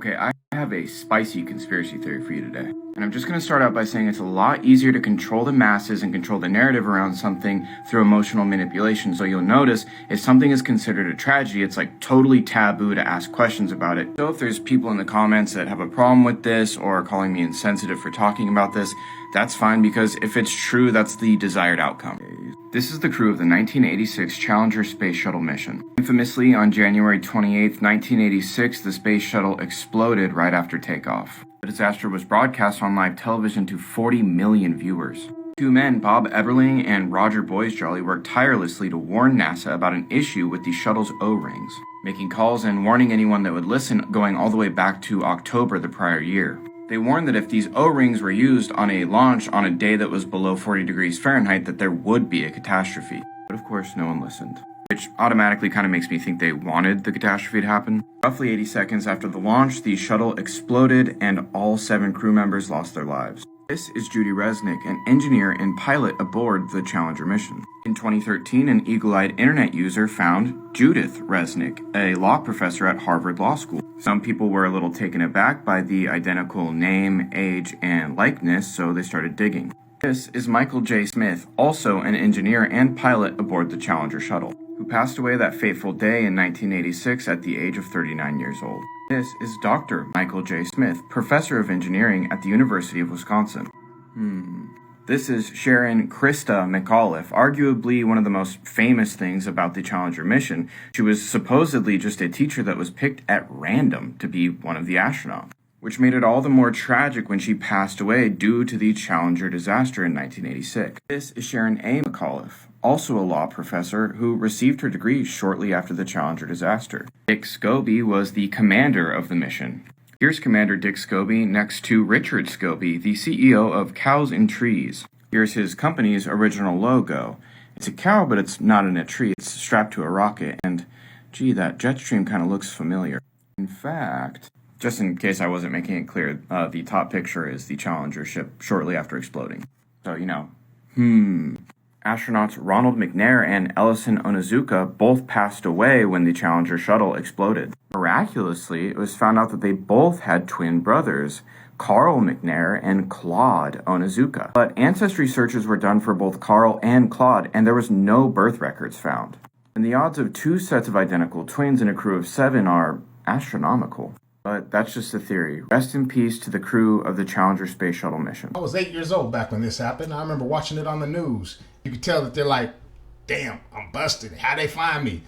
Okay, I have a spicy conspiracy theory for you today. And I'm just going to start out by saying it's a lot easier to control the masses and control the narrative around something through emotional manipulation. So you'll notice if something is considered a tragedy, it's like totally taboo to ask questions about it. So if there's people in the comments that have a problem with this or are calling me insensitive for talking about this, that's fine, because if it's true, that's the desired outcome. This is the crew of the 1986 Challenger space shuttle mission. Infamously, on January 28, 1986, the space shuttle exploded right after takeoff. The disaster was broadcast on live television to 40 million viewers. Two men, Bob Eberling and Roger Boisjolly, worked tirelessly to warn NASA about an issue with the shuttle's O-rings, making calls and warning anyone that would listen going all the way back to October the prior year. They warned that if these O-rings were used on a launch on a day that was below 40 degrees Fahrenheit, that there would be a catastrophe. But of course, no one listened, which automatically kind of makes me think they wanted the catastrophe to happen. Roughly 80 seconds after the launch, the shuttle exploded and all 7 crew members lost their lives. This is Judy Resnick, an engineer and pilot aboard the Challenger mission. In 2013, an eagle-eyed internet user found Judith Resnick, a law professor at Harvard Law School. Some people were a little taken aback by the identical name, age, and likeness, so they started digging. This is Michael J. Smith, also an engineer and pilot aboard the Challenger shuttle, who passed away that fateful day in 1986 at the age of 39 years old. This is Dr. Michael J. Smith, professor of engineering at the University of Wisconsin. This is Sharon Krista McAuliffe, arguably one of the most famous things about the Challenger mission. She was supposedly just a teacher that was picked at random to be one of the astronauts, which made it all the more tragic when she passed away due to the Challenger disaster in 1986. This is Sharon A. McAuliffe, also a law professor who received her degree shortly after the Challenger disaster. Dick Scobie was the commander of the mission. Here's Commander Dick Scobie next to Richard Scobie, the CEO of Cows and Trees. Here's his company's original logo. It's a cow, but it's not in a tree. It's strapped to a rocket, and gee, that jet stream kind of looks familiar. In fact, just in case I wasn't making it clear, the top picture is the Challenger ship shortly after exploding. So, Astronauts Ronald McNair and Ellison Onizuka both passed away when the Challenger shuttle exploded. Miraculously, it was found out that they both had twin brothers, Carl McNair and Claude Onizuka. But ancestry searches were done for both Carl and Claude, and there was no birth records found. And the odds of 2 sets of identical twins in a crew of 7 are astronomical. But that's just a theory. Rest in peace to the crew of the Challenger space shuttle mission. I was 8 years old back when this happened. I remember watching it on the news. You could tell that they're like, damn, I'm busted. How'd they find me?